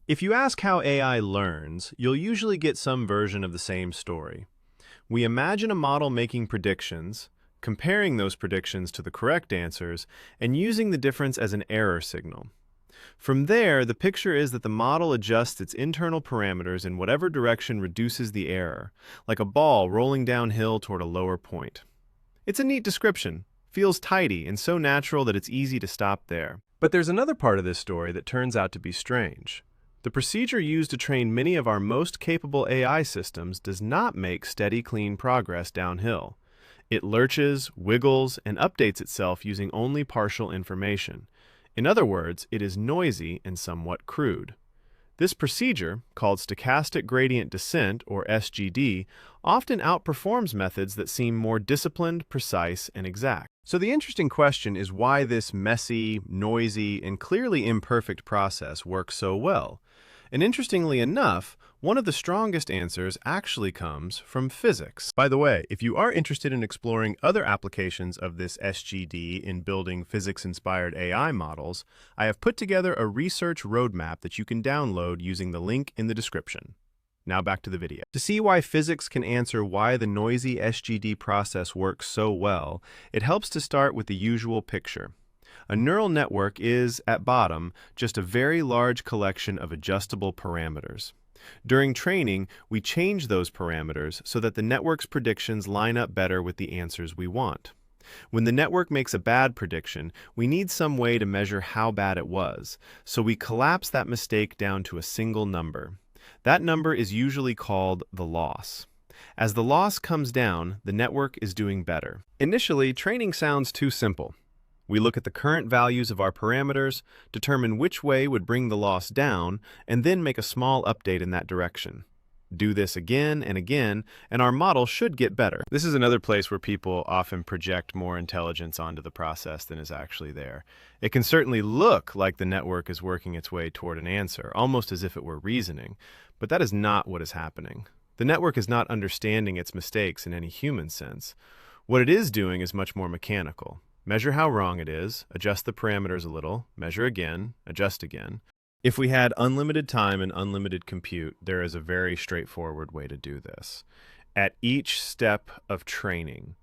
If you ask how AI learns, you'll usually get some version of the same story. We imagine a model making predictions, comparing those predictions to the correct answers, and using the difference as an error signal. From there, the picture is that the model adjusts its internal parameters in whatever direction reduces the error, like a ball rolling downhill toward a lower point. It's a neat description, feels tidy, and so natural that it's easy to stop there. But there's another part of this story that turns out to be strange. The procedure used to train many of our most capable AI systems does not make steady, clean progress downhill. It lurches, wiggles, and updates itself using only partial information. In other words, it is noisy and somewhat crude. This procedure, called stochastic gradient descent, or SGD, often outperforms methods that seem more disciplined, precise, and exact. So the interesting question is why this messy, noisy, and clearly imperfect process works so well. And interestingly enough, one of the strongest answers actually comes from physics. By the way, if you are interested in exploring other applications of this SGD in building physics-inspired AI models, I have put together a research roadmap that you can download using the link in the description. Now back to the video. To see why physics can answer why the noisy SGD process works so well, it helps to start with the usual picture. A neural network is, at bottom, just a very large collection of adjustable parameters. During training, we change those parameters so that the network's predictions line up better with the answers we want. When the network makes a bad prediction, we need some way to measure how bad it was, so we collapse that mistake down to a single number. That number is usually called the loss. As the loss comes down, the network is doing better. Initially, training sounds too simple. We look at the current values of our parameters, determine which way would bring the loss down, and then make a small update in that direction. Do this again and again, and our model should get better. This is another place where people often project more intelligence onto the process than is actually there. It can certainly look like the network is working its way toward an answer, almost as if it were reasoning, but that is not what is happening. The network is not understanding its mistakes in any human sense. What it is doing is much more mechanical. Measure how wrong it is, adjust the parameters a little, measure again, adjust again. If we had unlimited time and unlimited compute, there is a very straightforward way to do this. At each step of training,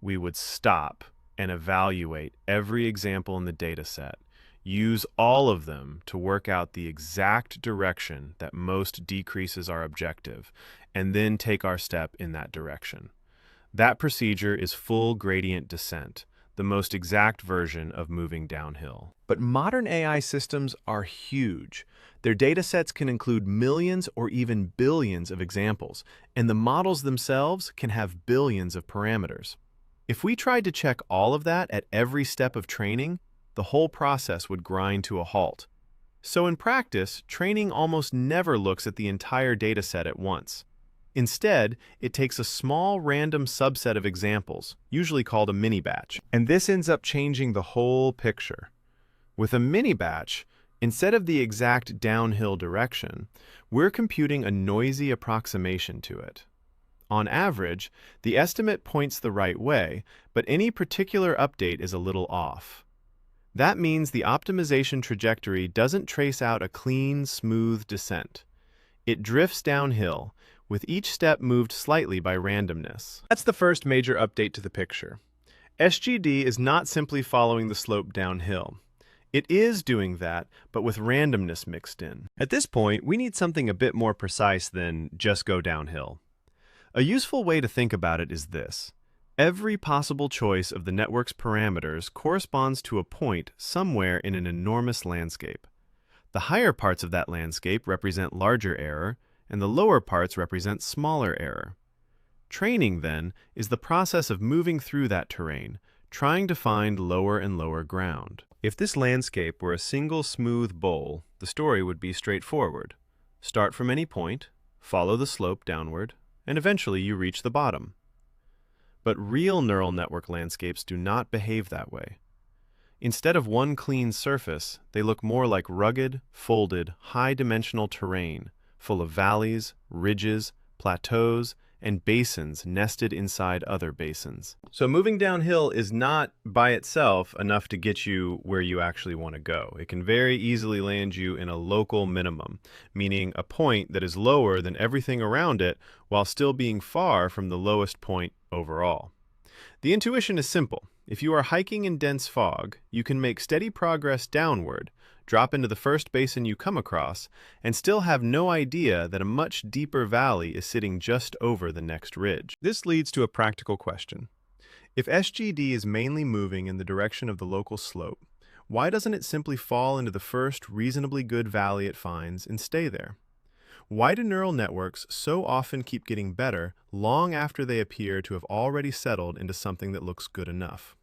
we would stop and evaluate every example in the dataset, use all of them to work out the exact direction that most decreases our objective, and then take our step in that direction. That procedure is full gradient descent, the most exact version of moving downhill. But modern AI systems are huge. Their datasets can include millions or even billions of examples, and the models themselves can have billions of parameters. If we tried to check all of that at every step of training, the whole process would grind to a halt. So in practice, training almost never looks at the entire dataset at once. Instead, it takes a small random subset of examples, usually called a mini-batch, and this ends up changing the whole picture. With a mini-batch, instead of the exact downhill direction, we're computing a noisy approximation to it. On average, the estimate points the right way, but any particular update is a little off. That means the optimization trajectory doesn't trace out a clean, smooth descent. It drifts downhill, with each step moved slightly by randomness. That's the first major update to the picture. SGD is not simply following the slope downhill. It is doing that, but with randomness mixed in. At this point, we need something a bit more precise than just go downhill. A useful way to think about it is this. Every possible choice of the network's parameters corresponds to a point somewhere in an enormous landscape. The higher parts of that landscape represent larger error, and the lower parts represent smaller error. Training, then, is the process of moving through that terrain, trying to find lower and lower ground. If this landscape were a single smooth bowl, the story would be straightforward. Start from any point, follow the slope downward, and eventually you reach the bottom. But real neural network landscapes do not behave that way. Instead of one clean surface, they look more like rugged, folded, high-dimensional terrain, full of valleys, ridges, plateaus, and basins nested inside other basins. So moving downhill is not by itself enough to get you where you actually want to go. It can very easily land you in a local minimum, meaning a point that is lower than everything around it while still being far from the lowest point overall. The intuition is simple. If you are hiking in dense fog, you can make steady progress downward, drop into the first basin you come across, and still have no idea that a much deeper valley is sitting just over the next ridge. This leads to a practical question. If SGD is mainly moving in the direction of the local slope, why doesn't it simply fall into the first reasonably good valley it finds and stay there? Why do neural networks so often keep getting better long after they appear to have already settled into something that looks good enough?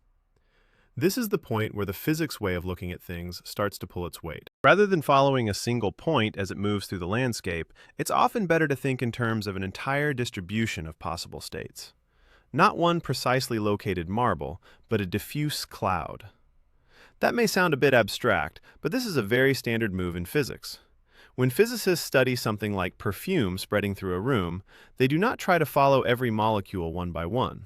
This is the point where the physics way of looking at things starts to pull its weight. Rather than following a single point as it moves through the landscape, it's often better to think in terms of an entire distribution of possible states. Not one precisely located marble, but a diffuse cloud. That may sound a bit abstract, but this is a very standard move in physics. When physicists study something like perfume spreading through a room, they do not try to follow every molecule one by one.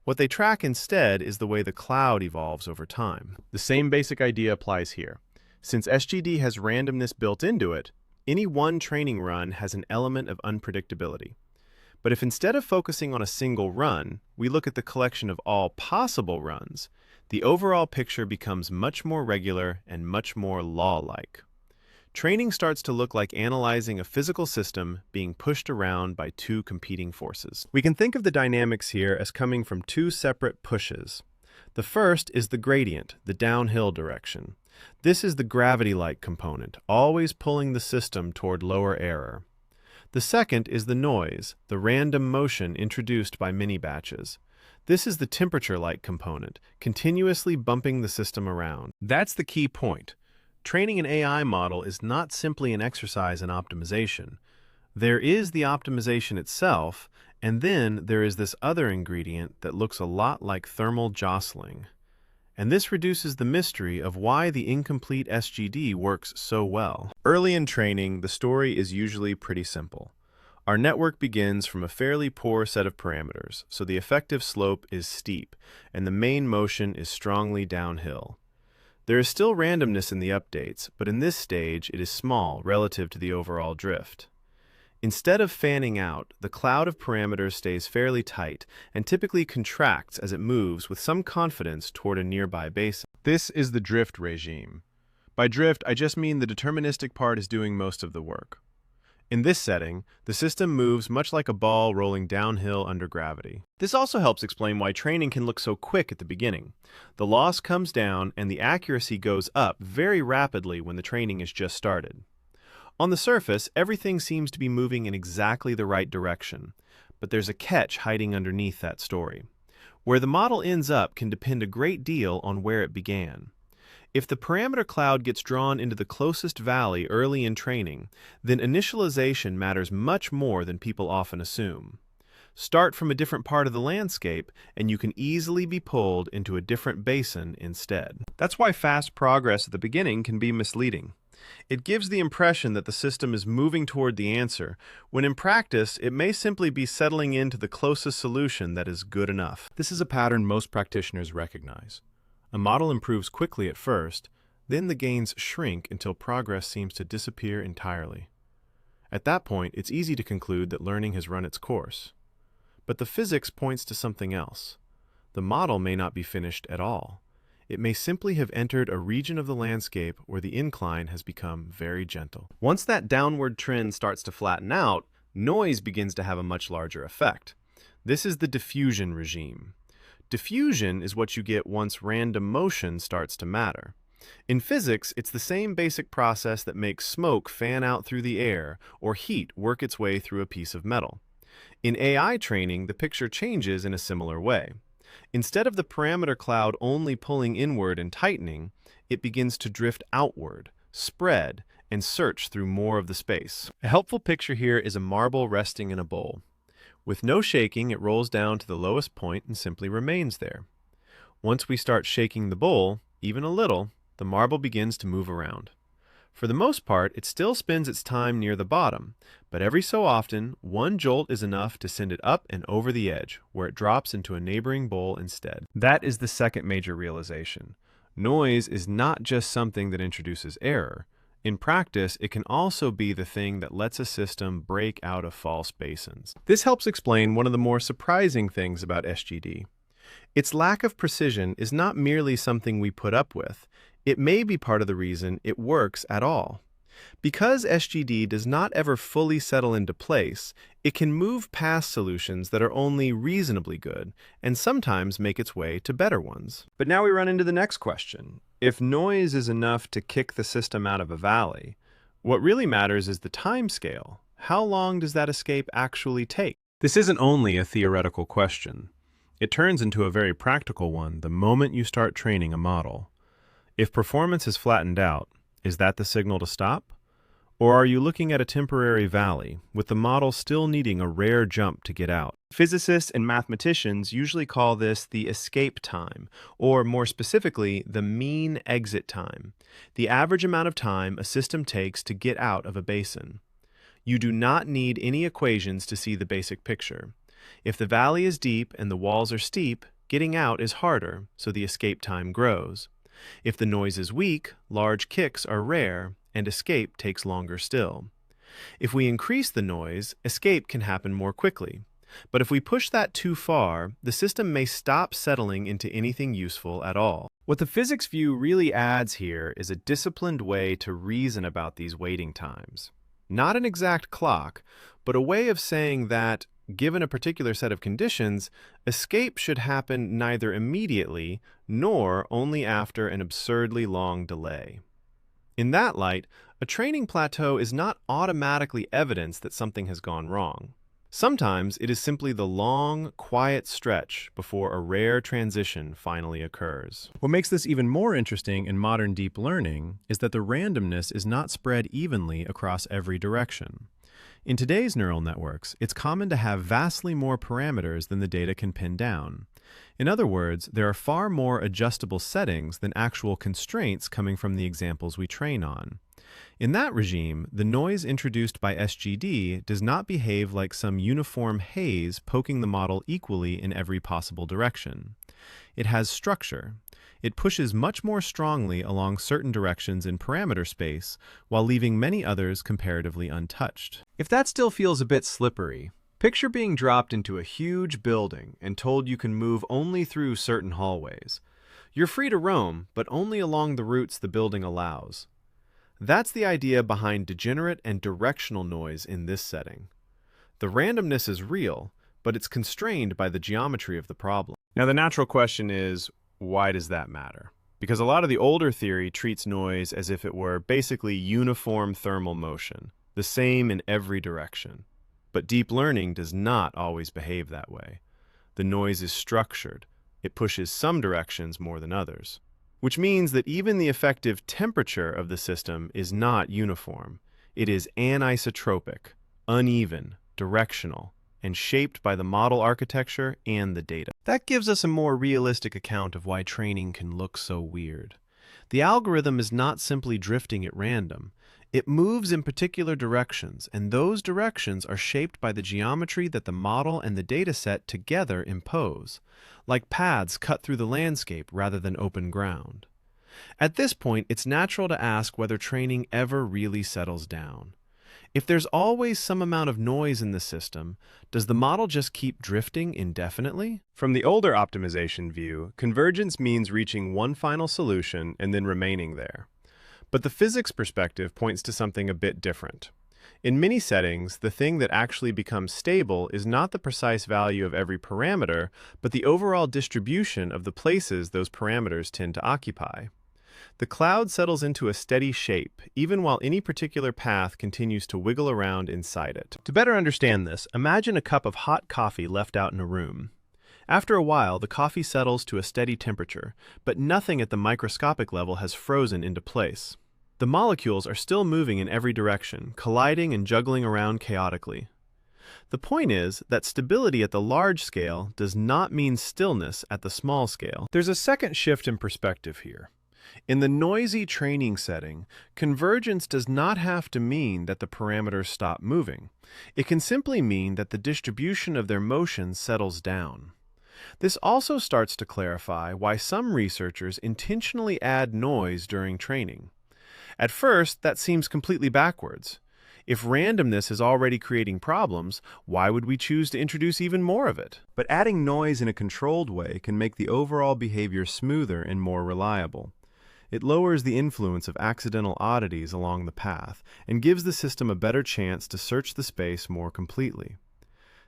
What they track instead is the way the cloud evolves over time. The same basic idea applies here. Since SGD has randomness built into it, any one training run has an element of unpredictability. But if instead of focusing on a single run, we look at the collection of all possible runs, the overall picture becomes much more regular and much more law-like. Training starts to look like analyzing a physical system being pushed around by two competing forces. We can think of the dynamics here as coming from two separate pushes. The first is the gradient, the downhill direction. This is the gravity-like component, always pulling the system toward lower error. The second is the noise, the random motion introduced by mini-batches. This is the temperature-like component, continuously bumping the system around. That's the key point. Training an AI model is not simply an exercise in optimization. There is the optimization itself, and then there is this other ingredient that looks a lot like thermal jostling. And this reduces the mystery of why the incomplete SGD works so well. Early in training, the story is usually pretty simple. Our network begins from a fairly poor set of parameters, so the effective slope is steep, and the main motion is strongly downhill. There is still randomness in the updates, but in this stage it is small relative to the overall drift. Instead of fanning out, the cloud of parameters stays fairly tight and typically contracts as it moves with some confidence toward a nearby basin. This is the drift regime. By drift, I just mean the deterministic part is doing most of the work. In this setting, the system moves much like a ball rolling downhill under gravity. This also helps explain why training can look so quick at the beginning. The loss comes down and the accuracy goes up very rapidly when the training is just started. On the surface, everything seems to be moving in exactly the right direction, but there's a catch hiding underneath that story. Where the model ends up can depend a great deal on where it began. If the parameter cloud gets drawn into the closest valley early in training, then initialization matters much more than people often assume. Start from a different part of the landscape, and you can easily be pulled into a different basin instead. That's why fast progress at the beginning can be misleading. It gives the impression that the system is moving toward the answer, when in practice it may simply be settling into the closest solution that is good enough. This is a pattern most practitioners recognize. A model improves quickly at first, then the gains shrink until progress seems to disappear entirely. At that point, it's easy to conclude that learning has run its course. But the physics points to something else. The model may not be finished at all. It may simply have entered a region of the landscape where the incline has become very gentle. Once that downward trend starts to flatten out, noise begins to have a much larger effect. This is the diffusion regime. Diffusion is what you get once random motion starts to matter. In physics, it's the same basic process that makes smoke fan out through the air or heat work its way through a piece of metal. In AI training, the picture changes in a similar way. Instead of the parameter cloud only pulling inward and tightening, it begins to drift outward, spread, and search through more of the space. A helpful picture here is a marble resting in a bowl. With no shaking, it rolls down to the lowest point and simply remains there. Once we start shaking the bowl, even a little, the marble begins to move around. For the most part, it still spends its time near the bottom, but every so often, one jolt is enough to send it up and over the edge, where it drops into a neighboring bowl instead. That is the second major realization. Noise is not just something that introduces error. In practice, it can also be the thing that lets a system break out of false basins. This helps explain one of the more surprising things about SGD. Its lack of precision is not merely something we put up with. It may be part of the reason it works at all. Because SGD does not ever fully settle into place, it can move past solutions that are only reasonably good, and sometimes make its way to better ones. But now we run into the next question. If noise is enough to kick the system out of a valley, what really matters is the time scale. How long does that escape actually take? This isn't only a theoretical question. It turns into a very practical one the moment you start training a model. If performance is flattened out, is that the signal to stop? Or are you looking at a temporary valley, with the model still needing a rare jump to get out? Physicists and mathematicians usually call this the escape time, or more specifically, the mean exit time, the average amount of time a system takes to get out of a basin. You do not need any equations to see the basic picture. If the valley is deep and the walls are steep, getting out is harder, so the escape time grows. If the noise is weak, large kicks are rare, and escape takes longer still. If we increase the noise, escape can happen more quickly. But if we push that too far, the system may stop settling into anything useful at all. What the physics view really adds here is a disciplined way to reason about these waiting times. Not an exact clock, but a way of saying that, given a particular set of conditions, escape should happen neither immediately nor only after an absurdly long delay. In that light, a training plateau is not automatically evidence that something has gone wrong. Sometimes it is simply the long, quiet stretch before a rare transition finally occurs. What makes this even more interesting in modern deep learning is that the randomness is not spread evenly across every direction. In today's neural networks, it's common to have vastly more parameters than the data can pin down. In other words, there are far more adjustable settings than actual constraints coming from the examples we train on. In that regime, the noise introduced by SGD does not behave like some uniform haze poking the model equally in every possible direction. It has structure. It pushes much more strongly along certain directions in parameter space, while leaving many others comparatively untouched. If that still feels a bit slippery, picture being dropped into a huge building and told you can move only through certain hallways. You're free to roam, but only along the routes the building allows. That's the idea behind degenerate and directional noise in this setting. The randomness is real, but it's constrained by the geometry of the problem. Now, the natural question is, why does that matter? Because a lot of the older theory treats noise as if it were basically uniform thermal motion, the same in every direction. But deep learning does not always behave that way. The noise is structured. It pushes some directions more than others. Which means that even the effective temperature of the system is not uniform. It is anisotropic, uneven, directional, and shaped by the model architecture and the data. That gives us a more realistic account of why training can look so weird. The algorithm is not simply drifting at random. It moves in particular directions, and those directions are shaped by the geometry that the model and the dataset together impose, like paths cut through the landscape rather than open ground. At this point, it's natural to ask whether training ever really settles down. If there's always some amount of noise in the system, does the model just keep drifting indefinitely? From the older optimization view, convergence means reaching one final solution and then remaining there. But the physics perspective points to something a bit different. In many settings, the thing that actually becomes stable is not the precise value of every parameter, but the overall distribution of the places those parameters tend to occupy. The cloud settles into a steady shape, even while any particular path continues to wiggle around inside it. To better understand this, imagine a cup of hot coffee left out in a room. After a while, the coffee settles to a steady temperature, but nothing at the microscopic level has frozen into place. The molecules are still moving in every direction, colliding and juggling around chaotically. The point is that stability at the large scale does not mean stillness at the small scale. There's a second shift in perspective here. In the noisy training setting, convergence does not have to mean that the parameters stop moving. It can simply mean that the distribution of their motion settles down. This also starts to clarify why some researchers intentionally add noise during training. At first, that seems completely backwards. If randomness is already creating problems, why would we choose to introduce even more of it? But adding noise in a controlled way can make the overall behavior smoother and more reliable. It lowers the influence of accidental oddities along the path and gives the system a better chance to search the space more completely.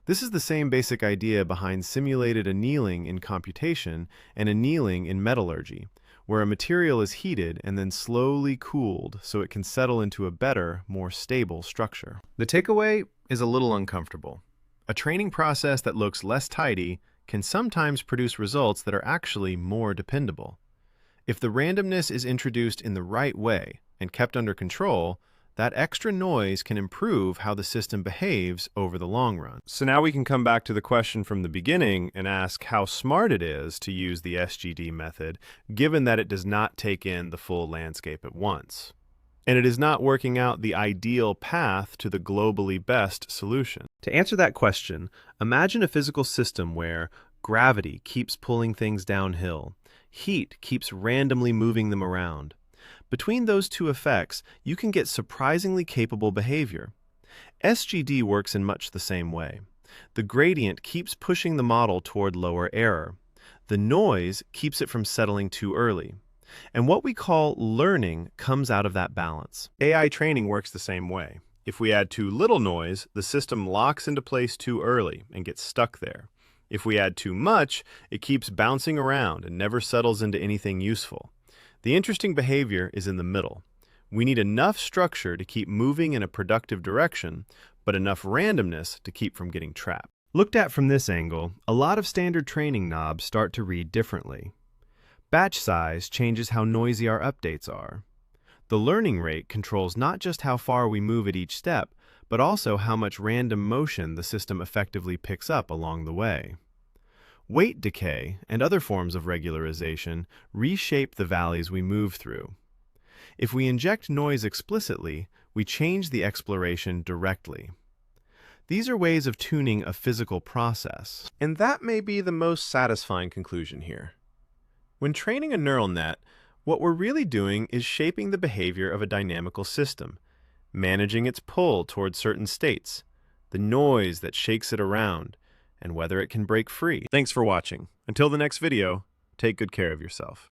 This is the same basic idea behind simulated annealing in computation and annealing in metallurgy, where a material is heated and then slowly cooled so it can settle into a better, more stable structure. The takeaway is a little uncomfortable. A training process that looks less tidy can sometimes produce results that are actually more dependable. If the randomness is introduced in the right way and kept under control, that extra noise can improve how the system behaves over the long run. So now we can come back to the question from the beginning and ask how smart it is to use the SGD method, given that it does not take in the full landscape at once. And it is not working out the ideal path to the globally best solution. To answer that question, imagine a physical system where gravity keeps pulling things downhill, heat keeps randomly moving them around. Between those two effects, you can get surprisingly capable behavior. SGD works in much the same way. The gradient keeps pushing the model toward lower error. The noise keeps it from settling too early. And what we call learning comes out of that balance. AI training works the same way. If we add too little noise, the system locks into place too early and gets stuck there. If we add too much, it keeps bouncing around and never settles into anything useful. The interesting behavior is in the middle. We need enough structure to keep moving in a productive direction, but enough randomness to keep from getting trapped. Looked at from this angle, a lot of standard training knobs start to read differently. Batch size changes how noisy our updates are. The learning rate controls not just how far we move at each step, but also how much random motion the system effectively picks up along the way. Weight decay and other forms of regularization reshape the valleys we move through. If we inject noise explicitly, we change the exploration directly. These are ways of tuning a physical process. And that may be the most satisfying conclusion here. When training a neural net, what we're really doing is shaping the behavior of a dynamical system, managing its pull towards certain states, the noise that shakes it around, and whether it can break free. Thanks for watching. Until the next video, take good care of yourself.